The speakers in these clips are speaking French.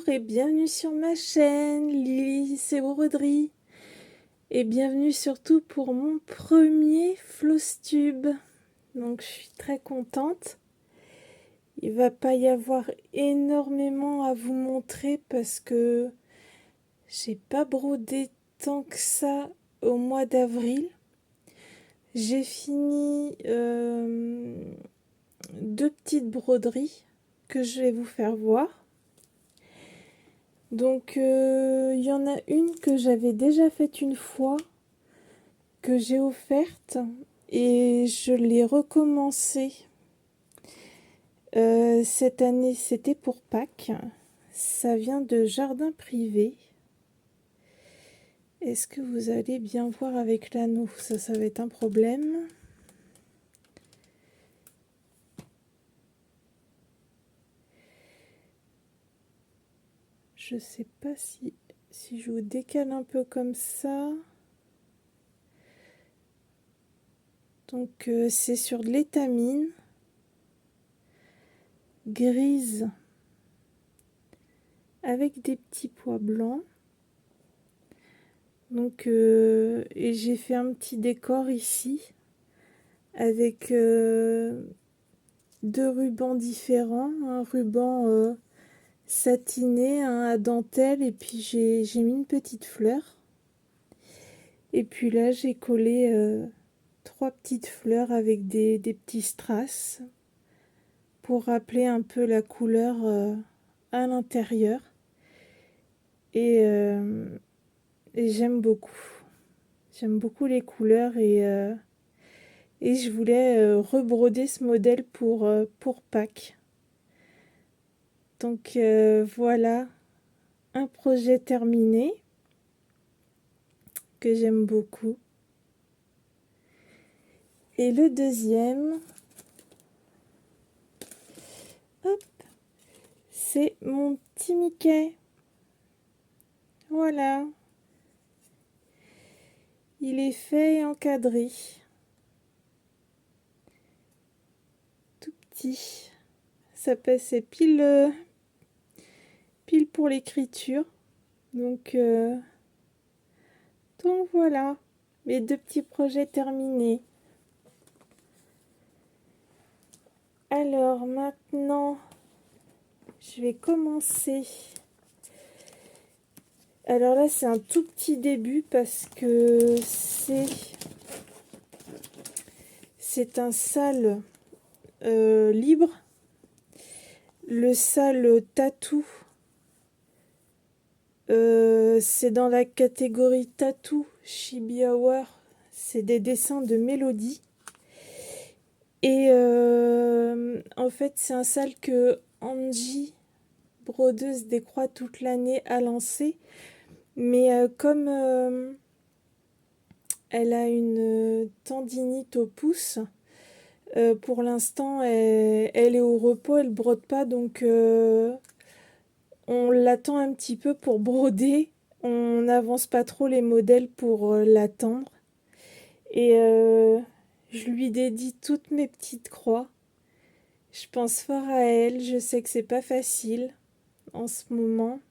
et bienvenue sur ma chaîne Lily c'est broderie et bienvenue surtout pour mon premier Flosstube. Donc je suis très contente. Il va pas y avoir énormément à vous montrer parce que j'ai pas brodé tant que ça au mois d'avril. J'ai fini deux petites broderies que je vais vous faire voir. Donc il y en a une que j'avais déjà faite une fois, que j'ai offerte et je l'ai recommencée. Cette année c'était pour Pâques. Ça vient de Jardin Privé. Est-ce que vous allez bien voir avec l'anneau? Ça va être un problème. Je sais pas si je vous décale un peu comme ça. Donc c'est sur de l'étamine grise avec des petits pois blancs. Donc et j'ai fait un petit décor ici avec deux rubans différents, un ruban satiné, un à dentelle, et puis j'ai mis une petite fleur. Et puis là j'ai collé trois petites fleurs avec des petits strass pour rappeler un peu la couleur à l'intérieur. Et j'aime beaucoup. J'aime beaucoup les couleurs et je voulais rebroder ce modèle pour Pâques. Donc voilà, un projet terminé que j'aime beaucoup. Et le deuxième, hop, c'est mon petit Mickey. Voilà. Il est fait et encadré. Tout petit. Ça passait pile pour l'écriture. Donc voilà, mes deux petits projets terminés. Alors maintenant, je vais commencer. Alors là, c'est un tout petit début parce que c'est un sale libre. Le sale tatou, c'est dans la catégorie tatou Chibi Hour. C'est des dessins de Mélodie. Et en fait, c'est un sale que Angie, brodeuse des croix toute l'année, a lancé. Mais comme elle a une tendinite au pouce, pour l'instant, elle est au repos, elle brode pas, donc on l'attend un petit peu pour broder. On n'avance pas trop les modèles pour l'attendre. Et je lui dédie toutes mes petites croix. Je pense fort à elle. Je sais que c'est pas facile en ce moment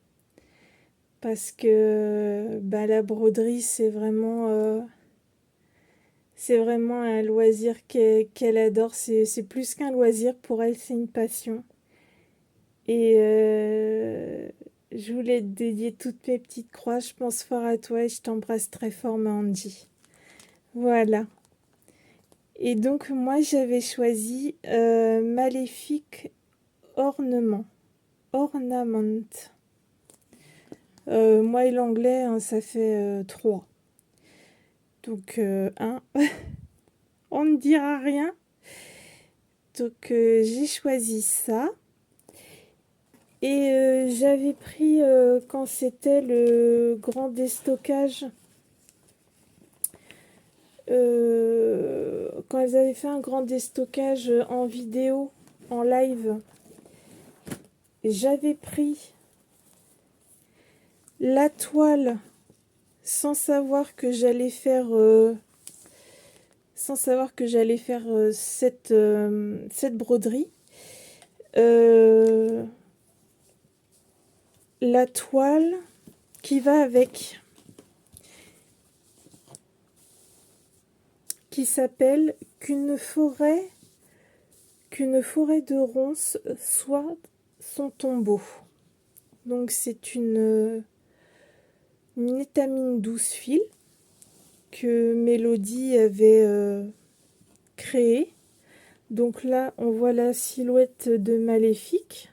parce que la broderie c'est vraiment un loisir qu'elle adore. C'est plus qu'un loisir pour elle, c'est une passion. Et je voulais te dédier toutes mes petites croix. Je pense fort à toi et je t'embrasse très fort, ma Angie. Voilà. Et donc moi j'avais choisi Maléfique Ornement. Ornament. Moi et l'anglais, hein, ça fait 3. Donc, on ne dira rien. Donc, j'ai choisi ça. Et j'avais pris, quand c'était le grand déstockage, quand elles avaient fait un grand déstockage en vidéo, en live, j'avais pris la toile sans savoir que j'allais faire cette broderie. la toile qui va avec, qui s'appelle qu'une forêt de ronces soit son tombeau. Donc c'est une étamine 12 fils que Mélodie avait créée. Donc là on voit la silhouette de Maléfique.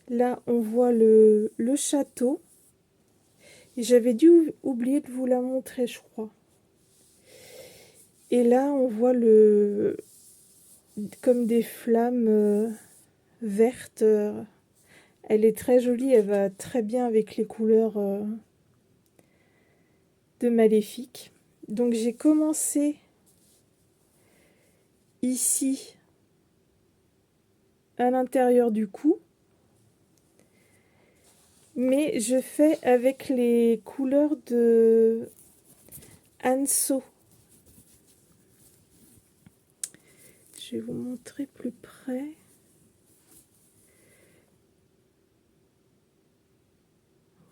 Là on voit le château. Et j'avais dû oublier de vous la montrer, je crois. Et là on voit comme des flammes vertes. Elle est très jolie, elle va très bien avec les couleurs de Maléfique. Donc j'ai commencé ici à l'intérieur du cou, mais je fais avec les couleurs de Anso. Je vais vous montrer plus près.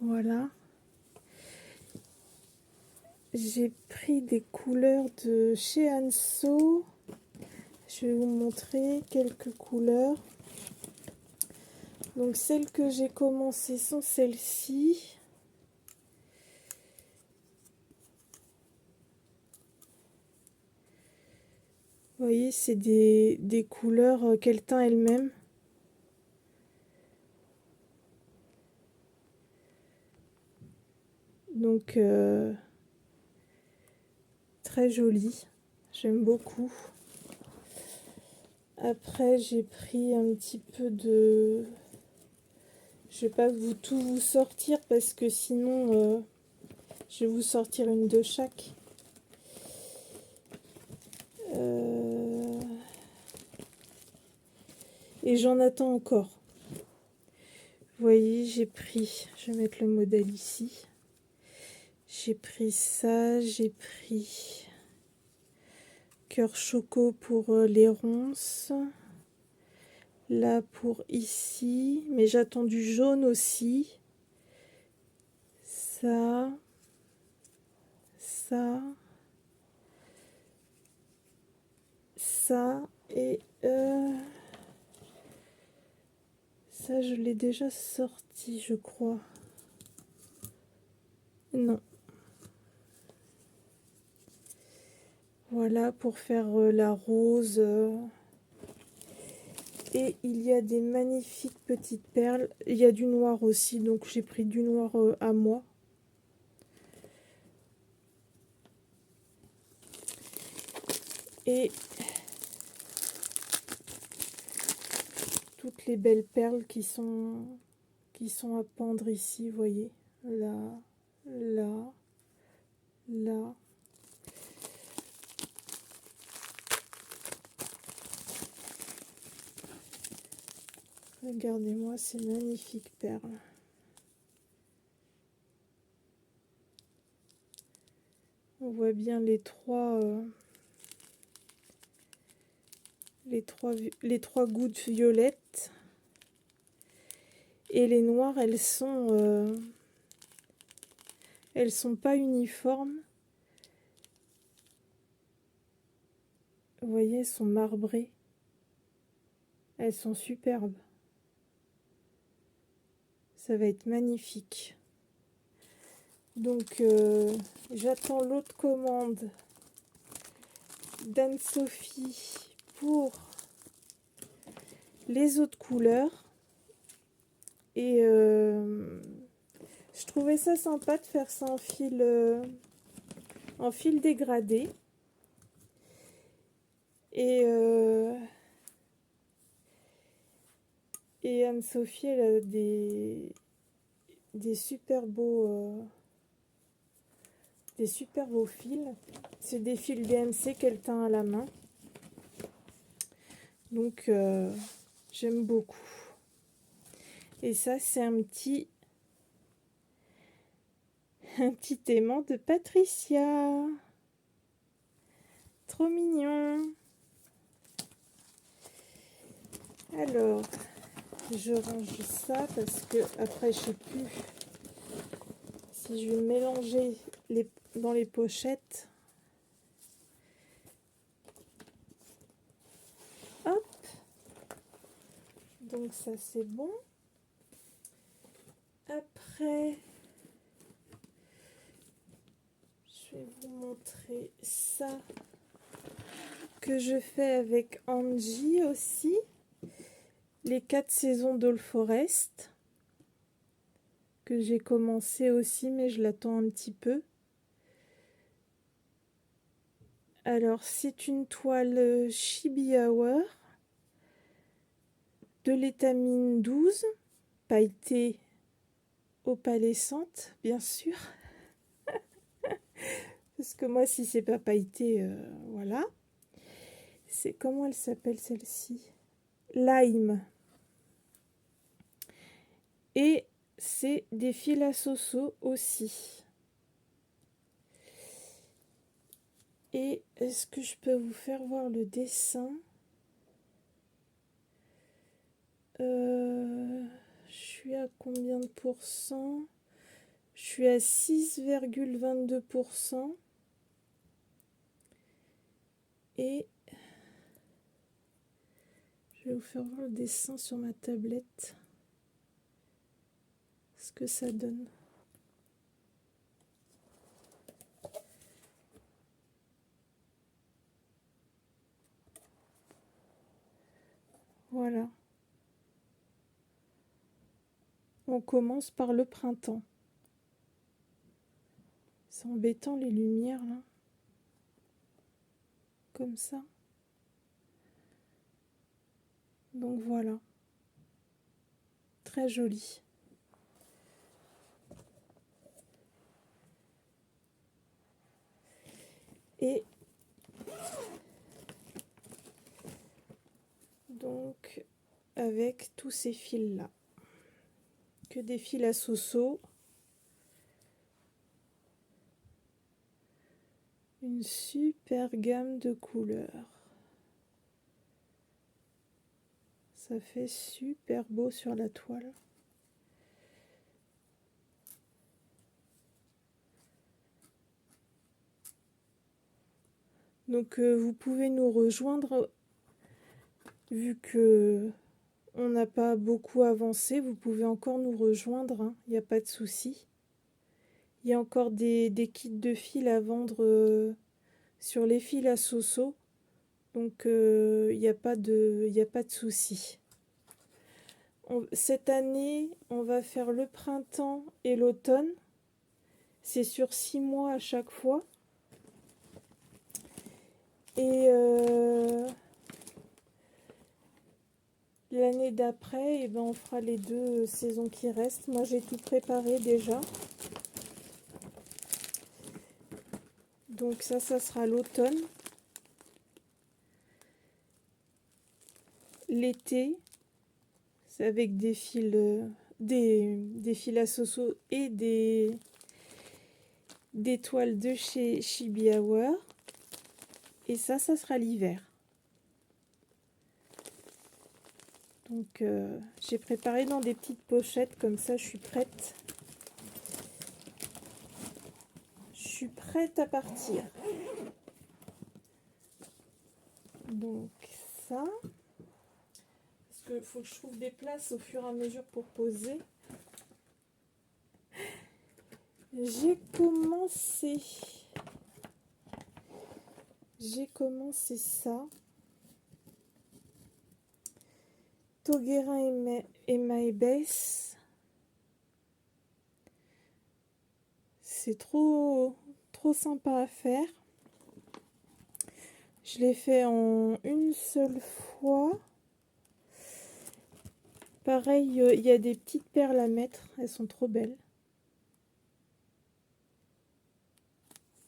Voilà. J'ai pris des couleurs de chez Anso. Je vais vous montrer quelques couleurs. Donc celles que j'ai commencé sont celles-ci. Vous voyez, c'est des couleurs qu'elle teint elle-même. Donc très joli, j'aime beaucoup. Après j'ai pris un petit peu de... Je vais pas tout vous sortir parce que sinon je vais vous sortir une de chaque. Et j'en attends encore. Vous voyez, j'ai pris... Je vais mettre le modèle ici. J'ai pris ça, j'ai pris cœur choco pour les ronces. Là pour ici, mais j'attends du jaune aussi. Ça, ça, ça et ça je l'ai déjà sorti, je crois. Non. Voilà pour faire la rose. Et il y a des magnifiques petites perles. Il y a du noir aussi, donc j'ai pris du noir à moi. Et toutes les belles perles qui sont à pendre ici, vous voyez. Là, là, là. Regardez-moi ces magnifiques perles. On voit bien les trois gouttes violettes. Et les noires, elles sont pas uniformes. Vous voyez, elles sont marbrées. Elles sont superbes. Ça va être magnifique. Donc, j'attends l'autre commande d'Anne-Sophie pour les autres couleurs. Et je trouvais ça sympa de faire ça en fil dégradé. Et Anne-Sophie, elle a des super beaux fils. C'est des fils DMC qu'elle teint à la main. Donc j'aime beaucoup. Et ça, c'est un petit aimant de Patricia. Trop mignon. Alors, Je range ça parce que après je sais plus si je vais mélanger dans les pochettes. Hop, donc ça c'est bon. Après, je vais vous montrer ça que je fais avec Angie aussi. Les 4 saisons d'All Forest que j'ai commencé aussi, mais je l'attends un petit peu. Alors, c'est une toile Chibi Hour de l'étamine 12, pailletée opalescente, bien sûr. Parce que moi, si c'est pas pailleté, voilà. C'est comment elle s'appelle celle-ci? Lime. Et c'est des fils à soso aussi. Et est-ce que je peux vous faire voir le dessin? Je suis à combien de pourcents? Je suis à 6,22%. Et je vais vous faire voir le dessin sur ma tablette. Ce que ça donne. Voilà. On commence par le printemps. C'est embêtant les lumières là. Comme ça. Donc voilà. Très joli. Et donc avec tous ces fils là. Que des fils à soso. Une super gamme de couleurs. Ça fait super beau sur la toile. Donc vous pouvez nous rejoindre vu que on n'a pas beaucoup avancé. Vous pouvez encore nous rejoindre, hein, il n'y a pas de souci. Il y a encore des kits de fils à vendre sur les fils à soso. Donc il n'y a pas de souci. Cette année, on va faire le printemps et l'automne. C'est sur 6 mois à chaque fois. Et l'année d'après, eh ben, on fera les 2 saisons qui restent. Moi, j'ai tout préparé déjà. Donc ça sera l'automne. L'été, c'est avec des fils, des fils à soso et des toiles de chez Chibi Hour. Et ça sera l'hiver. Donc j'ai préparé dans des petites pochettes, comme ça je suis prête. Je suis prête à partir. Donc ça, parce qu'il faut que je trouve des places au fur et à mesure pour poser. J'ai commencé ça. Togera et Maebes. C'est trop sympa à faire. Je l'ai fait en une seule fois. Pareil, il y a des petites perles à mettre. Elles sont trop belles.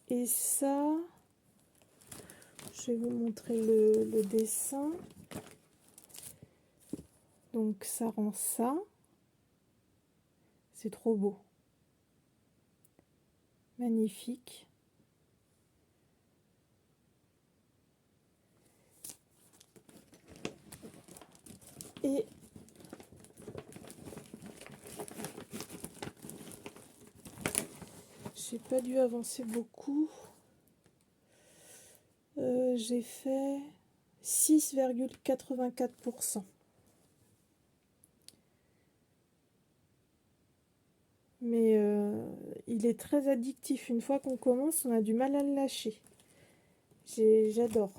Et ça, je vais vous montrer le dessin. Donc ça rend ça. C'est trop beau. Magnifique. Et j'ai pas dû avancer beaucoup. J'ai fait 6,84%. Mais il est très addictif. Une fois qu'on commence, on a du mal à le lâcher. J'adore.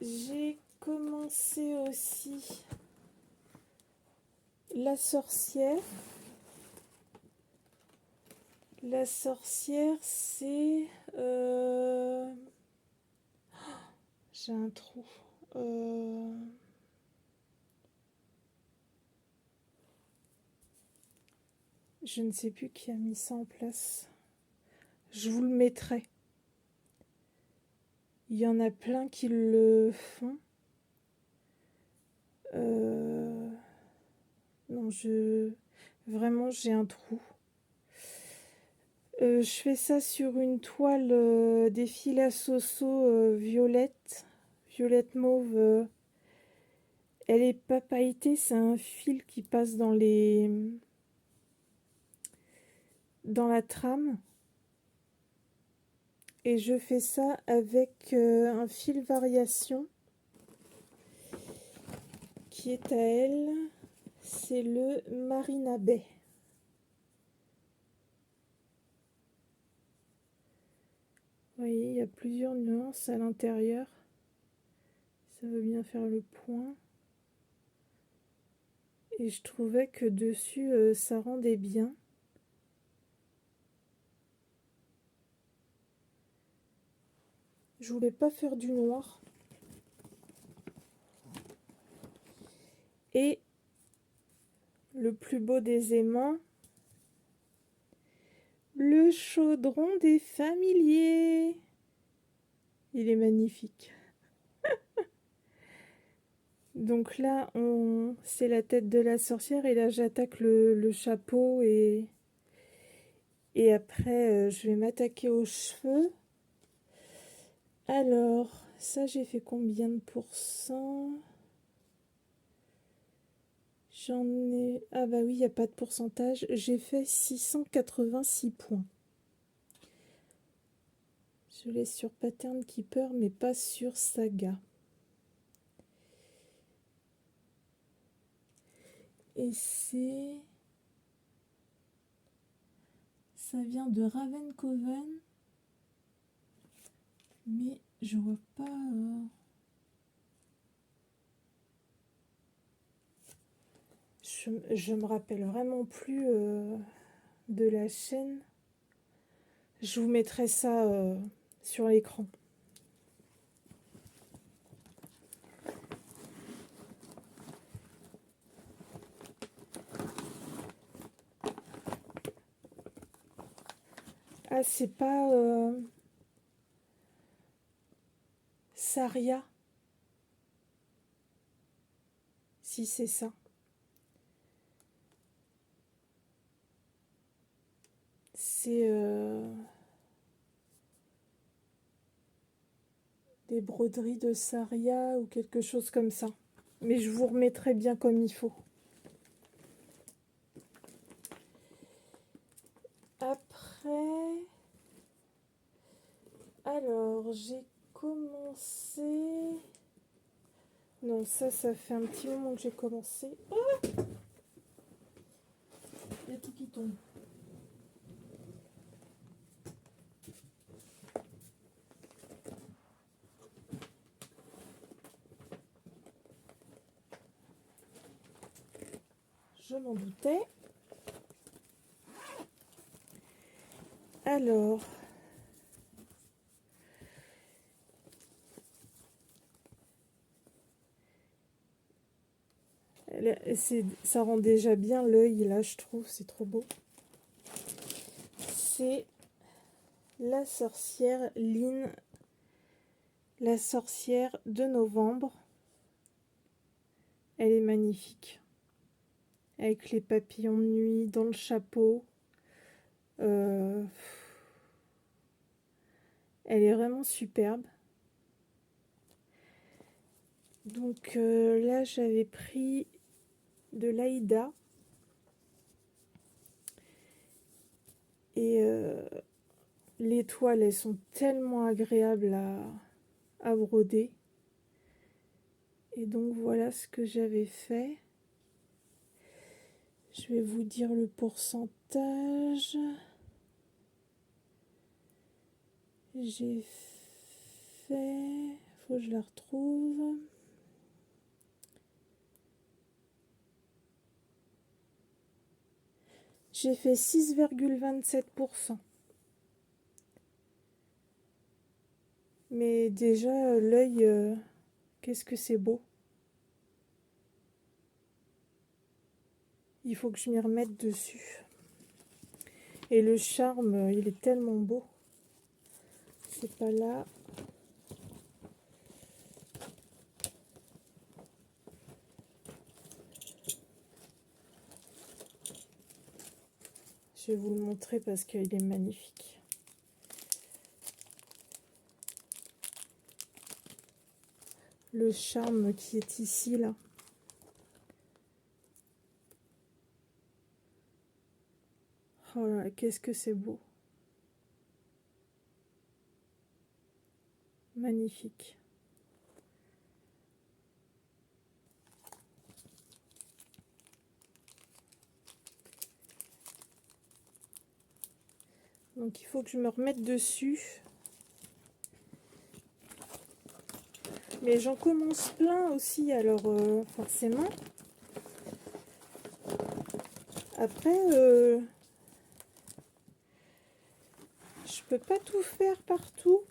J'ai commencé aussi La Sorcière. La Sorcière, c'est... J'ai un trou. Je ne sais plus qui a mis ça en place. Je vous le mettrai. Il y en a plein qui le font. Non, vraiment, j'ai un trou. Je fais ça sur une toile des fils à soso violette mauve. Elle est pas pailletée, c'est un fil qui passe dans la trame. Et je fais ça avec un fil variation qui est à elle. C'est le Marina Bay. Vous voyez, il y a plusieurs nuances à l'intérieur. Ça veut bien faire le point. Et je trouvais que dessus, ça rendait bien. Je voulais pas faire du noir. Et le plus beau des aimants, le chaudron des familiers. Il est magnifique. Donc là, c'est la tête de la sorcière et là j'attaque le chapeau et après je vais m'attaquer aux cheveux. Alors, ça j'ai fait combien de pourcents? J'en ai... Ah bah oui, il n'y a pas de pourcentage. J'ai fait 686 points. Je l'ai sur Pattern Keeper, mais pas sur Saga. Et ça vient de Ravencoven. Mais je vois pas... Je me rappelle vraiment plus de la chaîne. Je vous mettrai ça sur l'écran. Ah, c'est pas Saria. Si, c'est ça. C'est des broderies de Saria ou quelque chose comme ça. Mais je vous remettrai bien comme il faut. Après, alors j'ai commencé... Non, ça fait un petit moment que j'ai commencé. Oh, il y a tout qui tombe. Je m'en doutais. Alors, ça rend déjà bien l'œil là, je trouve, c'est trop beau. C'est La Sorcière Lynn, La Sorcière de novembre. Elle est magnifique. Avec les papillons de nuit dans le chapeau. Elle est vraiment superbe. Donc là, j'avais pris de l'Aïda. Et les toiles, elles sont tellement agréables à broder. Et donc voilà ce que j'avais fait. Je vais vous dire le pourcentage. J'ai fait... Faut que je la retrouve. J'ai fait 6,27%. Mais déjà, l'œil, qu'est-ce que c'est beau. Il faut que je m'y remette dessus. Et le charme, il est tellement beau. C'est pas là. Je vais vous le montrer parce qu'il est magnifique. Le charme qui est ici, là. Oh là là, qu'est-ce que c'est beau. Magnifique. Donc il faut que je me remette dessus. Mais j'en commence plein aussi, alors forcément. Après, je peux pas tout faire partout.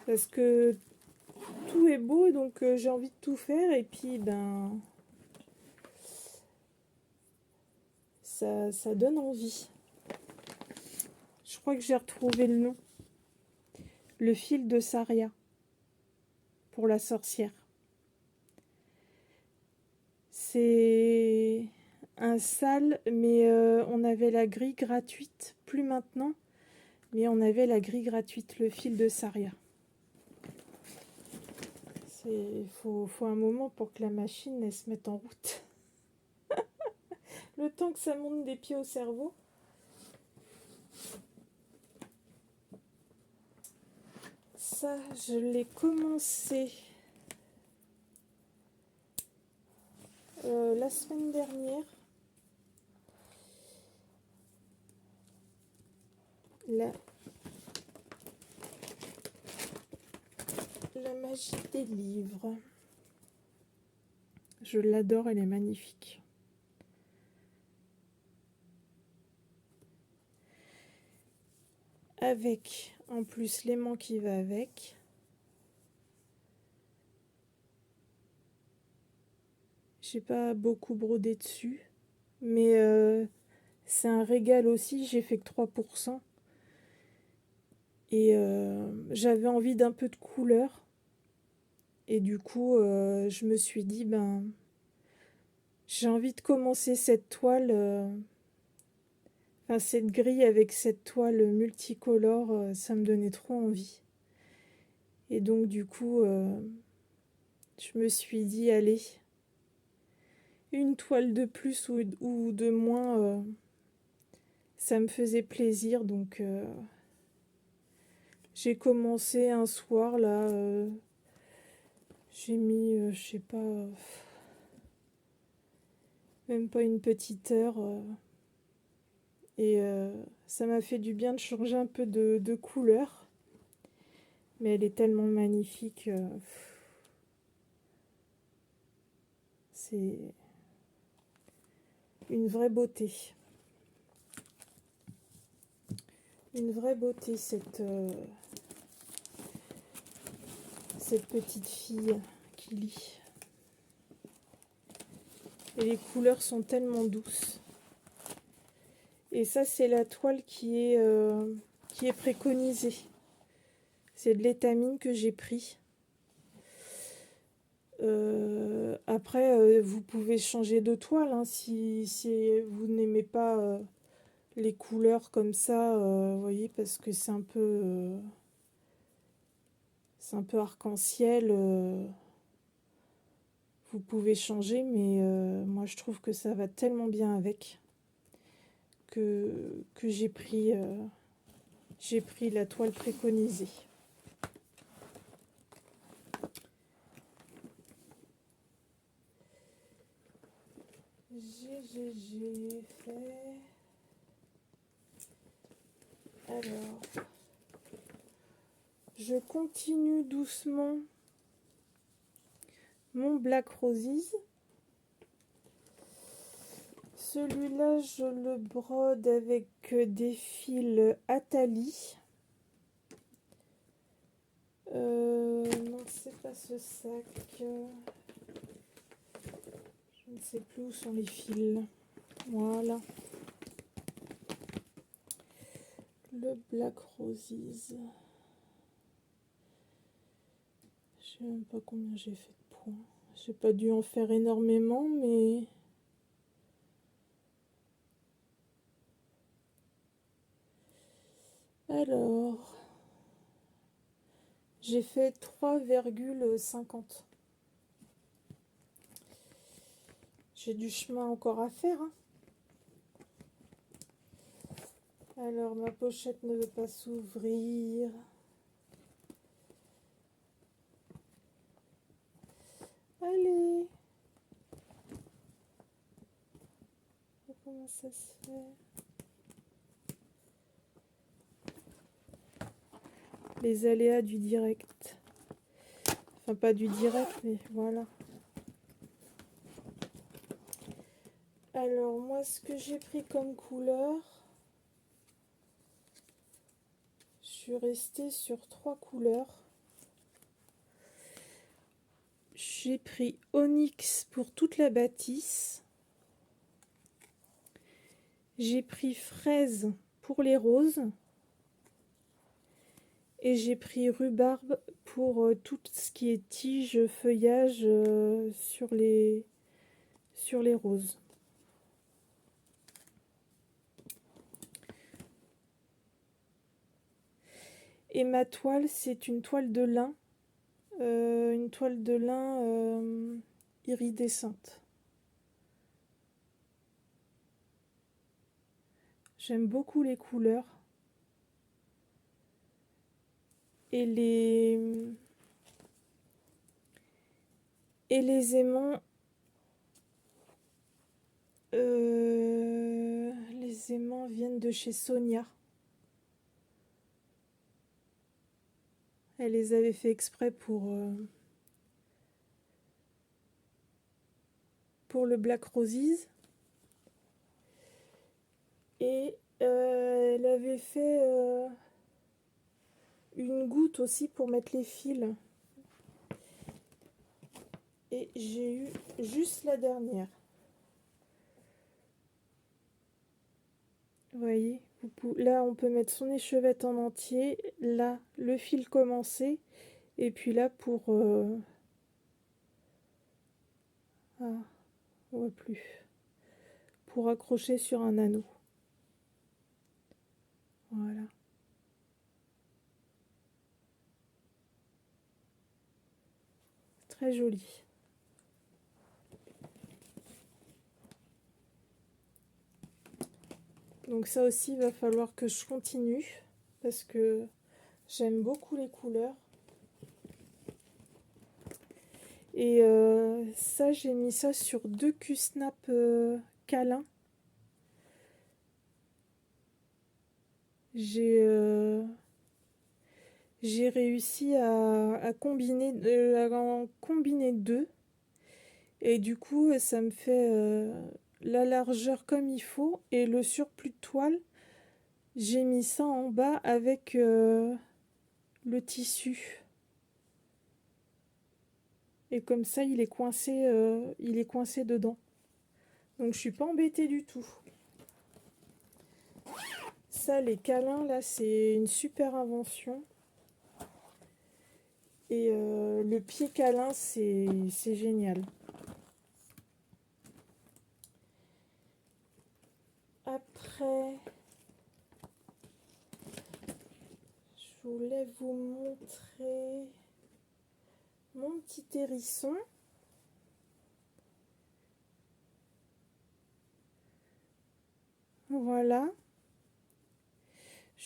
Parce que tout est beau, donc j'ai envie de tout faire. Et puis, ben, ça donne envie. Je crois que j'ai retrouvé le nom. Le fil de Saria. Pour la sorcière. C'est un sale, mais on avait la grille gratuite. Plus maintenant, mais on avait la grille gratuite, le fil de Saria. Il faut un moment pour que la machine elle se mette en route. Le temps que ça monte des pieds au cerveau. Ça, je l'ai commencé la semaine dernière. La magie des livres. Je l'adore, elle est magnifique. Avec, en plus, l'aimant qui va avec. J'ai pas beaucoup brodé dessus. Mais c'est un régal aussi, j'ai fait que 3%. Et j'avais envie d'un peu de couleur. Et du coup, je me suis dit, ben, j'ai envie de commencer cette toile, enfin cette grille avec cette toile multicolore, ça me donnait trop envie. Et donc du coup, je me suis dit, allez, une toile de plus ou de moins, ça me faisait plaisir. Donc j'ai commencé un soir, là, j'ai mis, je sais pas, même pas une petite heure. Et ça m'a fait du bien de changer un peu de couleur. Mais elle est tellement magnifique. C'est une vraie beauté. Une vraie beauté, cette petite fille qui lit. Et les couleurs sont tellement douces. Et ça, c'est la toile qui est préconisée. C'est de l'étamine que j'ai pris. Après, vous pouvez changer de toile, hein, si vous n'aimez pas les couleurs comme ça, vous voyez, parce que c'est un peu arc-en-ciel. vous pouvez changer, mais moi je trouve que ça va tellement bien avec que j'ai pris la toile préconisée. J'ai fait... Alors, je continue doucement mon Black Roses. Celui-là, je le brode avec des fils Atali. Non, c'est pas ce sac. Je ne sais plus où sont les fils. Voilà. Le Black Roses. Je sais même pas combien j'ai fait de points. J'ai pas dû en faire énormément, mais... Alors... J'ai fait 3,50. J'ai du chemin encore à faire, hein. Alors, ma pochette ne veut pas s'ouvrir. Allez! Comment ça se fait? Les aléas du direct. Enfin, pas du direct, mais voilà. Alors, moi, ce que j'ai pris comme couleur... Je suis restée sur 3 couleurs. J'ai pris Onyx pour toute la bâtisse. J'ai pris Fraise pour les roses. Et j'ai pris Rhubarbe pour tout ce qui est tige, feuillage sur les roses. Et ma toile, c'est une toile de lin. Iridescente. J'aime beaucoup les couleurs. Et les aimants, viennent de chez Sonia. Elle les avait fait exprès pour le Black Roses. Et elle avait fait une goutte aussi pour mettre les fils. Et j'ai eu juste la dernière. Vous voyez, là on peut mettre son échevette en entier. Là, le fil commencé. Et puis là pour... Ah, on voit plus. Pour accrocher sur un anneau. Voilà. Très joli. Donc ça aussi, il va falloir que je continue. Parce que j'aime beaucoup les couleurs. Et ça, j'ai mis ça sur 2 Q-Snap câlins. J'ai réussi à combiner, en combiner 2. Et du coup, ça me fait la largeur comme il faut. Et le surplus de toile, j'ai mis ça en bas avec le tissu. Et comme ça, il est coincé dedans. Donc je suis pas embêtée du tout. Ça, les câlins, là, c'est une super invention. Et le pied câlin, c'est génial. Après, je voulais vous montrer mon petit hérisson. Voilà. Je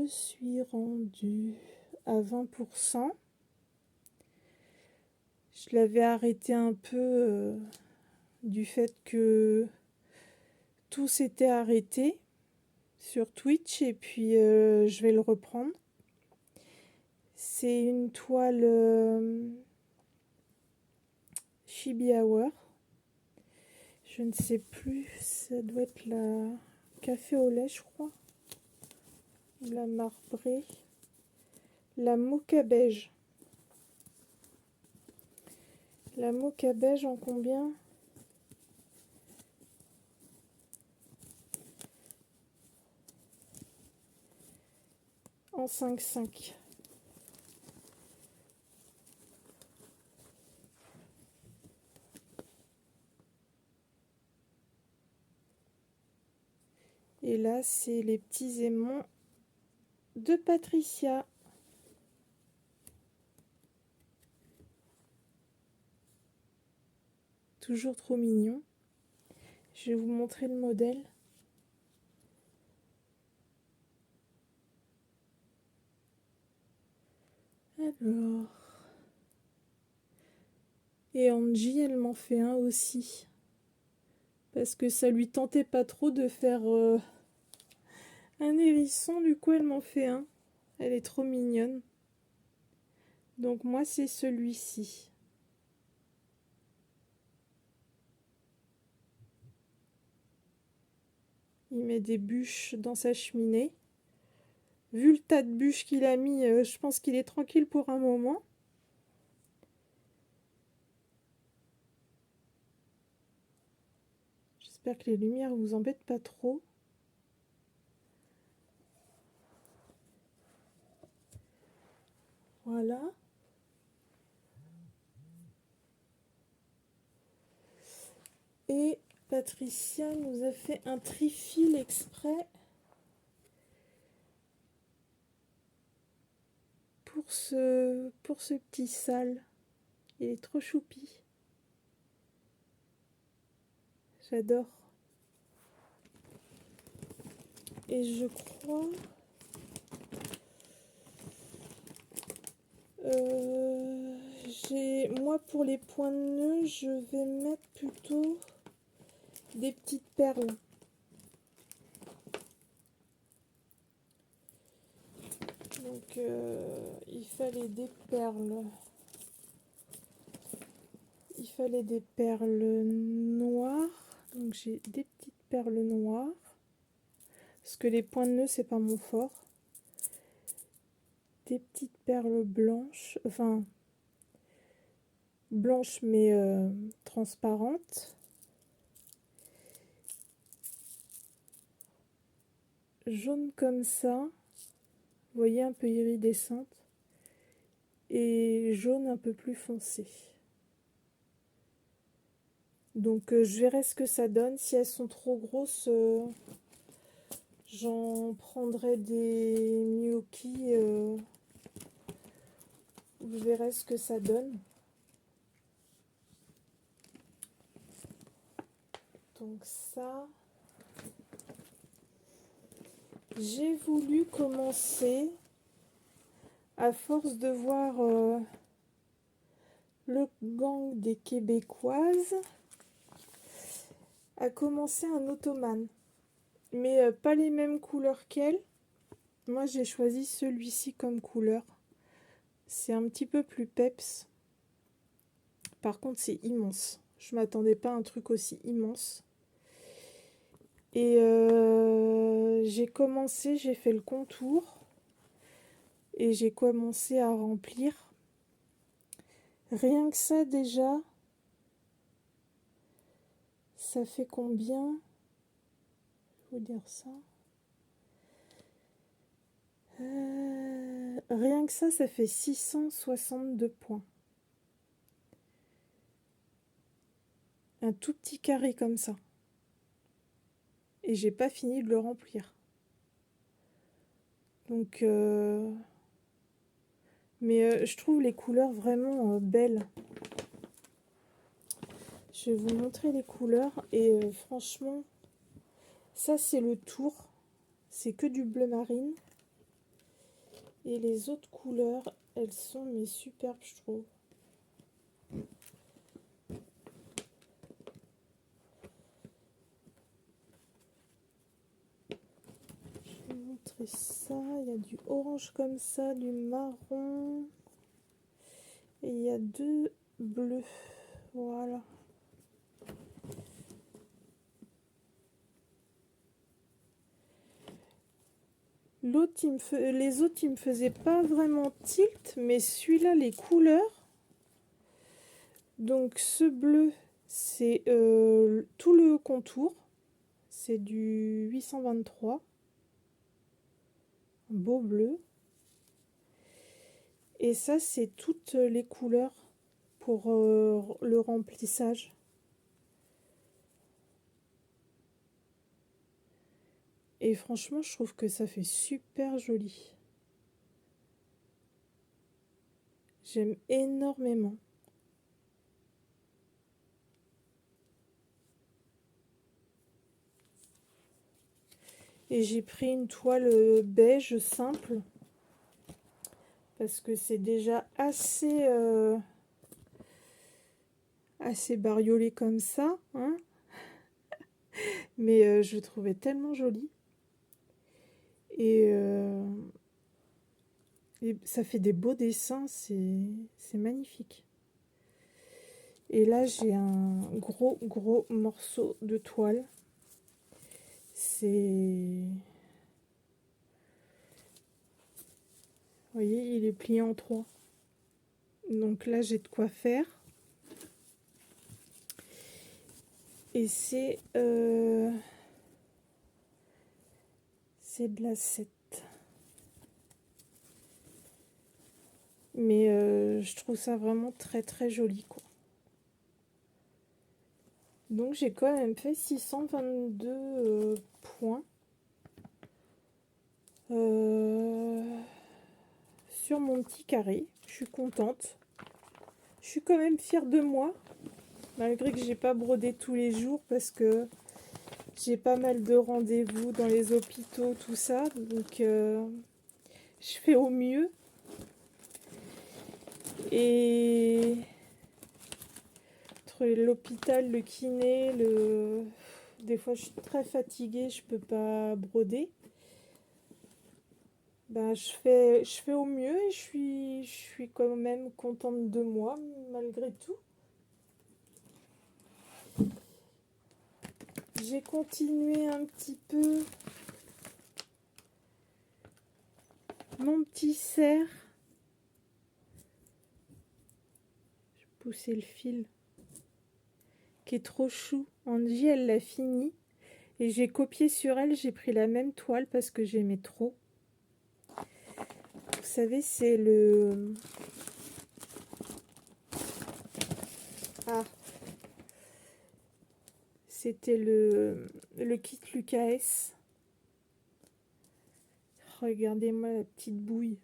suis rendue à 20%. Je l'avais arrêté un peu du fait que tout s'était arrêté sur Twitch et puis je vais le reprendre. C'est une toile Chibi Hour. Je ne sais plus, ça doit être la café au lait, je crois. La marbrée. La mocha beige. La mocha beige en combien? En 5,5. Et là, c'est les petits aimants de Patricia. Toujours trop mignon. Je vais vous montrer le modèle. Alors. Et Angie, elle m'en fait un aussi. Parce que ça lui tentait pas trop de faire un hérisson, du coup elle m'en fait un. Elle est trop mignonne. Donc moi c'est celui-ci. Il met des bûches dans sa cheminée. Vu le tas de bûches qu'il a mis, je pense qu'il est tranquille pour un moment. J'espère que les lumières vous embêtent pas trop. Voilà. Et Patricia nous a fait un trifil exprès pour ce petit sale. Il est trop choupi. J'adore. Et je crois... moi pour les points de nœud, je vais mettre plutôt des petites perles. Donc il fallait des perles. Il fallait des perles noires. Donc j'ai des petites perles noires. Parce que les points de nœud, c'est pas mon fort. Des petites perles blanches. Enfin, blanches mais transparentes. Jaune comme ça. Vous voyez, un peu iridescente. Et jaune un peu plus foncé. Donc je verrai ce que ça donne. Si elles sont trop grosses, j'en prendrai des gnocchis. Je verrai ce que ça donne. Donc ça, j'ai voulu commencer, à force de voir le gang des Québécoises, à commencer un ottomane. Mais pas les mêmes couleurs qu'elle. Moi j'ai choisi celui-ci comme couleur. C'est un petit peu plus peps. Par contre c'est immense. Je m'attendais pas à un truc aussi immense. Et j'ai commencé, j'ai fait le contour. Et j'ai commencé à remplir. Rien que ça déjà, ça fait combien? Je vais vous dire ça. Rien que ça fait 662 points. Un tout petit carré comme ça. Et j'ai pas fini de le remplir. Donc, mais je trouve les couleurs vraiment belles. Je vais vous montrer les couleurs et franchement, ça c'est le tour, c'est que du bleu marine. Et les autres couleurs, elles sont mais superbes, je trouve. Je vais vous montrer ça. Il y a du orange comme ça, du marron. Et il y a deux bleus. Voilà. Les autres, ils me faisaient pas vraiment tilt, mais celui-là, les couleurs. Donc ce bleu, c'est tout le contour. C'est du 823. Un beau bleu. Et ça, c'est toutes les couleurs pour le remplissage. Et franchement, je trouve que ça fait super joli. J'aime énormément. Et j'ai pris une toile beige simple. Parce que c'est déjà assez bariolé comme ça. Hein, mais je le trouvais tellement joli. Et ça fait des beaux dessins, c'est magnifique. Et là, j'ai un gros morceau de toile. C'est... Vous voyez, il est plié en trois. Donc là, j'ai de quoi faire. Et c'est de la 7. Mais je trouve ça vraiment très joli, quoi. Donc j'ai quand même fait 622 points sur mon petit carré. Je suis contente. Je suis quand même fière de moi, malgré que j'ai pas brodé tous les jours parce que j'ai pas mal de rendez-vous dans les hôpitaux, tout ça. Donc je fais au mieux. Et entre l'hôpital, le kiné, des fois je suis très fatiguée, je peux pas broder. Ben, je fais au mieux et je suis quand même contente de moi malgré tout. J'ai continué un petit peu mon petit cerf. Je vais pousser le fil qui est trop chou. Angie, elle l'a fini et j'ai copié sur elle. J'ai pris la même toile parce que j'aimais trop. Vous savez, c'est le... Ah, c'était le kit Lucas S. Regardez-moi la petite bouille.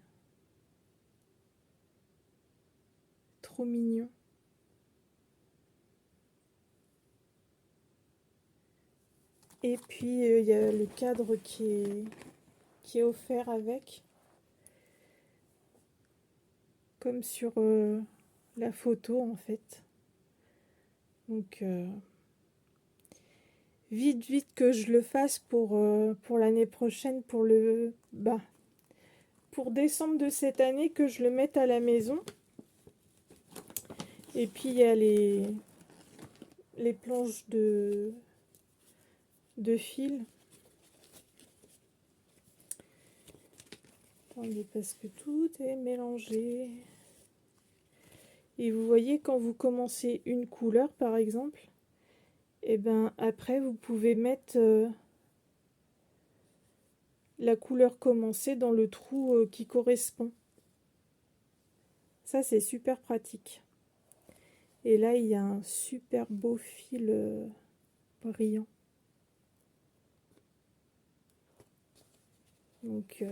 Trop mignon. Et puis il y a le cadre qui est offert avec. Comme sur la photo en fait. Donc vite que je le fasse pour l'année prochaine, pour décembre de cette année, que je le mette à la maison. Et puis il y a les planches de fil. Attendez, parce que tout est mélangé. Et vous voyez, quand vous commencez une couleur par exemple, et ben après vous pouvez mettre la couleur commencée dans le trou qui correspond. Ça c'est super pratique. Et là il y a un super beau fil brillant. Donc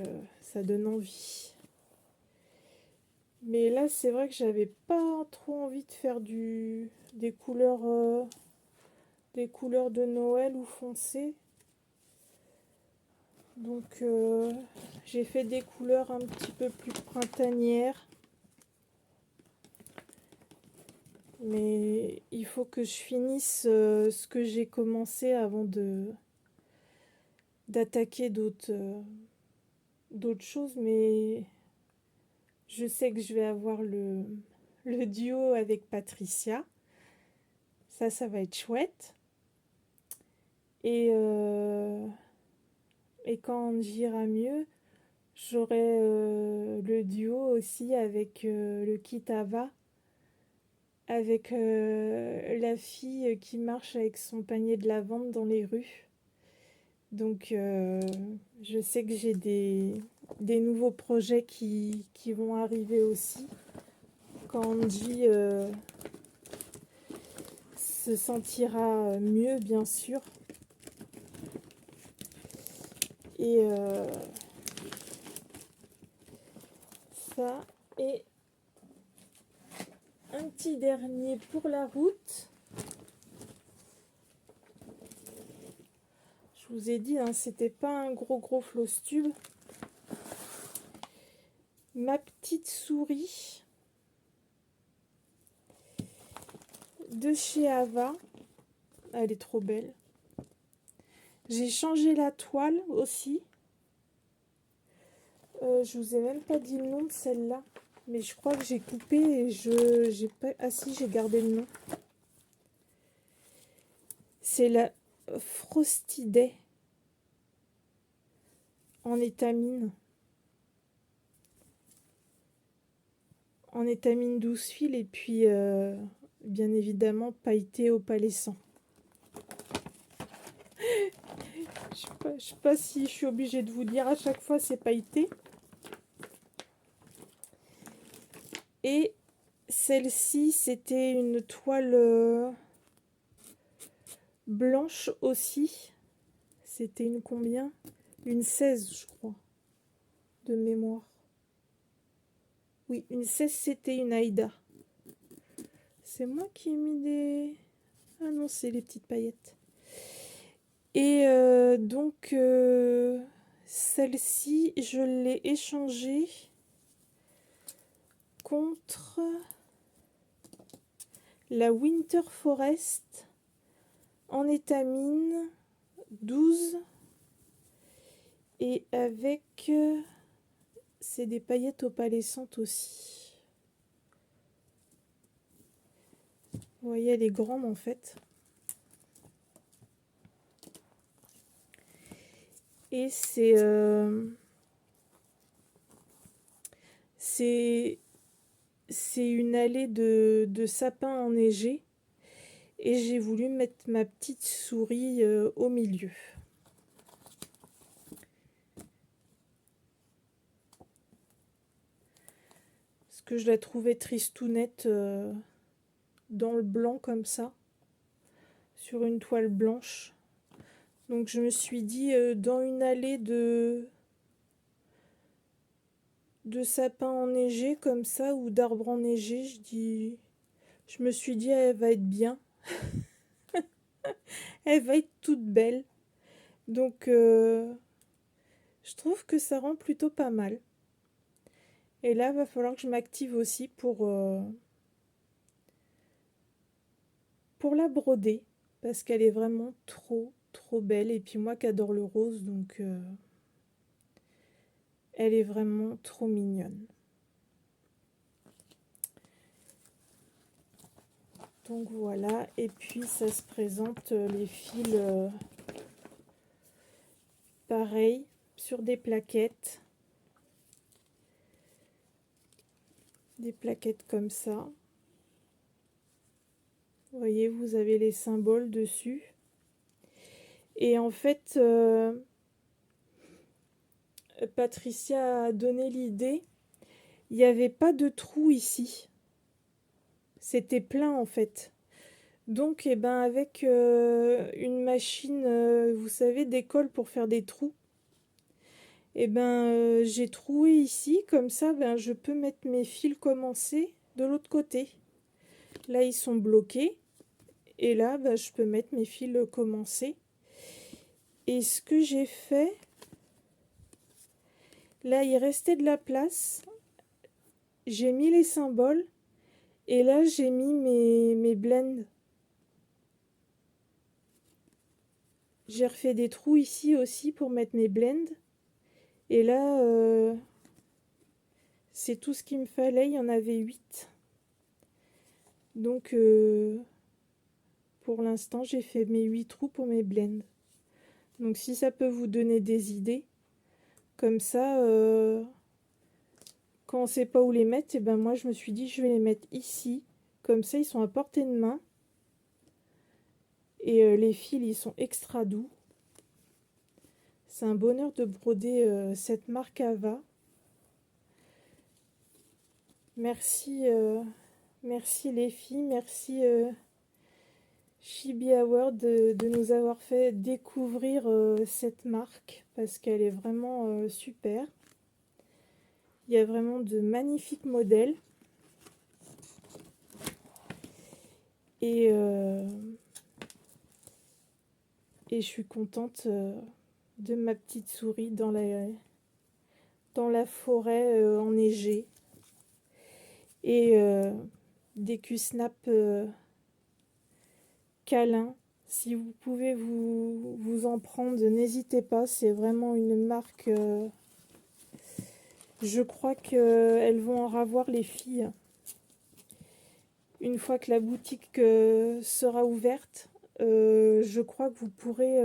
ça donne envie. Mais là, c'est vrai que j'avais pas trop envie de faire des couleurs de Noël ou foncées. Donc, j'ai fait des couleurs un petit peu plus printanières. Mais il faut que je finisse ce que j'ai commencé avant d'attaquer d'autres choses. Mais je sais que je vais avoir le duo avec Patricia. Ça va être chouette. Et, euh, et quand j'irai mieux, j'aurai le duo aussi avec le Kitava, avec la fille qui marche avec son panier de lavande dans les rues. Donc je sais que j'ai des nouveaux projets qui vont arriver aussi. Quand Angie se sentira mieux, bien sûr. Et ça, et un petit dernier pour la route. Je vous ai dit, hein, c'était pas un gros floss tube. Ma petite souris de chez Ava. Elle est trop belle. J'ai changé la toile aussi. Je vous ai même pas dit le nom de celle-là. Mais je crois que j'ai coupé et j'ai pas. Ah si, j'ai gardé le nom. C'est la Frosty Day en étamine. En étamine 12 fils et puis bien évidemment pailleté au palissant. Je sais pas si je suis obligée de vous dire à chaque fois c'est pailleté. Et celle-ci, c'était une toile blanche aussi. C'était une combien? Une 16, je crois, de mémoire. Oui, une 16, c'était une Aïda. C'est moi qui ai mis des... Ah non, c'est les petites paillettes. Et donc, celle-ci, je l'ai échangée contre la Winter Forest en étamine 12 et avec c'est des paillettes opalescentes aussi. Vous voyez, elle est grande en fait. Et c'est une allée de sapins enneigés. Et j'ai voulu mettre ma petite souris au milieu. Parce que je la trouvais tristounette dans le blanc comme ça. Sur une toile blanche. Donc je me suis dit, dans une allée de sapins enneigés comme ça, ou d'arbres enneigés, je me suis dit, elle va être bien. Elle va être toute belle. Donc je trouve que ça rend plutôt pas mal. Et là, il va falloir que je m'active aussi pour la broder. Parce qu'elle est vraiment trop belle. Et puis moi qui adore le rose, donc elle est vraiment trop mignonne. Donc voilà, et puis ça se présente les fils pareil sur des plaquettes comme ça. Vous voyez, vous avez les symboles dessus. Et en fait, Patricia a donné l'idée. Il n'y avait pas de trou ici. C'était plein en fait. Donc, eh ben, avec une machine, vous savez, d'école pour faire des trous, Et ben j'ai troué ici, comme ça ben, je peux mettre mes fils commencés de l'autre côté. Là ils sont bloqués et là ben, je peux mettre mes fils commencés. Et ce que j'ai fait, là il restait de la place, j'ai mis les symboles et là j'ai mis mes blends. J'ai refait des trous ici aussi pour mettre mes blends. Et là, c'est tout ce qu'il me fallait, il y en avait 8. Donc, pour l'instant, j'ai fait mes 8 trous pour mes blends. Donc, si ça peut vous donner des idées, comme ça, quand on ne sait pas où les mettre, et ben moi, je me suis dit, je vais les mettre ici. Comme ça, ils sont à portée de main. Et les fils, ils sont extra doux. C'est un bonheur de broder cette marque Ava. Merci, merci les filles, merci Chibi Hour de nous avoir fait découvrir cette marque parce qu'elle est vraiment super. Il y a vraiment de magnifiques modèles. Et je suis contente de ma petite souris dans la forêt enneigée. Et des Q-Snap câlins. Si vous pouvez vous en prendre, n'hésitez pas. C'est vraiment une marque... je crois qu'elles vont en ravoir les filles. Une fois que la boutique sera ouverte, je crois que vous pourrez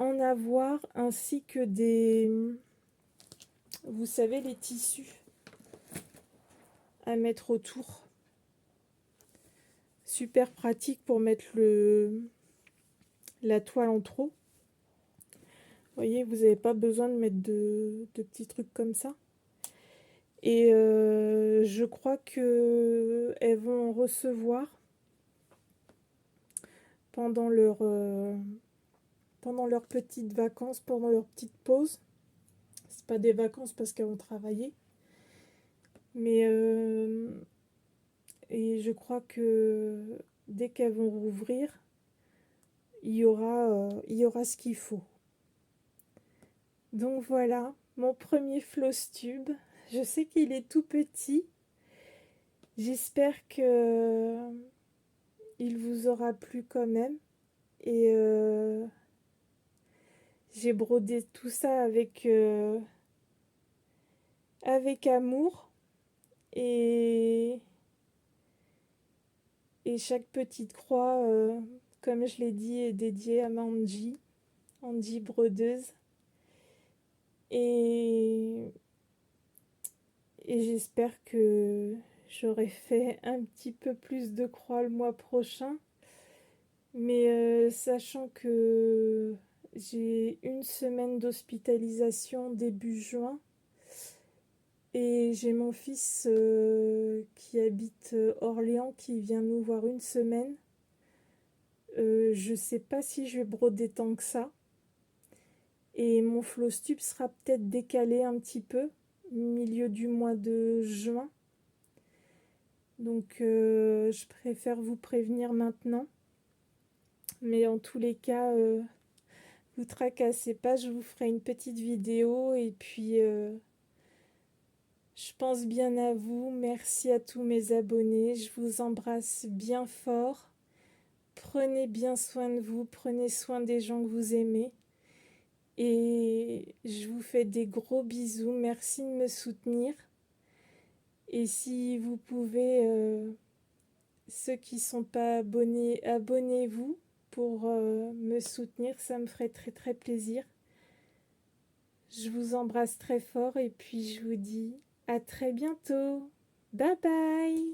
en avoir, ainsi que des... Vous savez, les tissus à mettre autour. Super pratique pour mettre la toile en trop. Vous voyez, vous n'avez pas besoin de mettre de petits trucs comme ça. Et je crois qu'elles vont en recevoir pendant leurs petites vacances, pendant leur petite pause. C'est pas des vacances parce qu'elles vont travailler. Mais et je crois que dès qu'elles vont rouvrir, il y aura ce qu'il faut. Donc voilà, mon premier floss tube. Je sais qu'il est tout petit. J'espère que il vous aura plu quand même. Et j'ai brodé tout ça avec amour. Et chaque petite croix, comme je l'ai dit, est dédiée à ma Angie brodeuse. Et j'espère que j'aurai fait un petit peu plus de croix le mois prochain. Mais sachant que j'ai une semaine d'hospitalisation début juin, et j'ai mon fils qui habite Orléans qui vient nous voir une semaine. Je sais pas si je vais broder tant que ça. Et mon floss tube sera peut-être décalé un petit peu, milieu du mois de juin. Donc je préfère vous prévenir maintenant. Mais en tous les cas, vous tracassez pas, je vous ferai une petite vidéo. Et puis je pense bien à vous. Merci à tous mes abonnés. Je vous embrasse bien fort. Prenez bien soin de vous. Prenez soin des gens que vous aimez. Et je vous fais des gros bisous. Merci de me soutenir. Et si vous pouvez, ceux qui ne sont pas abonnés, abonnez-vous pour me soutenir. Ça me ferait très très plaisir. Je vous embrasse très fort et puis je vous dis à très bientôt. Bye bye!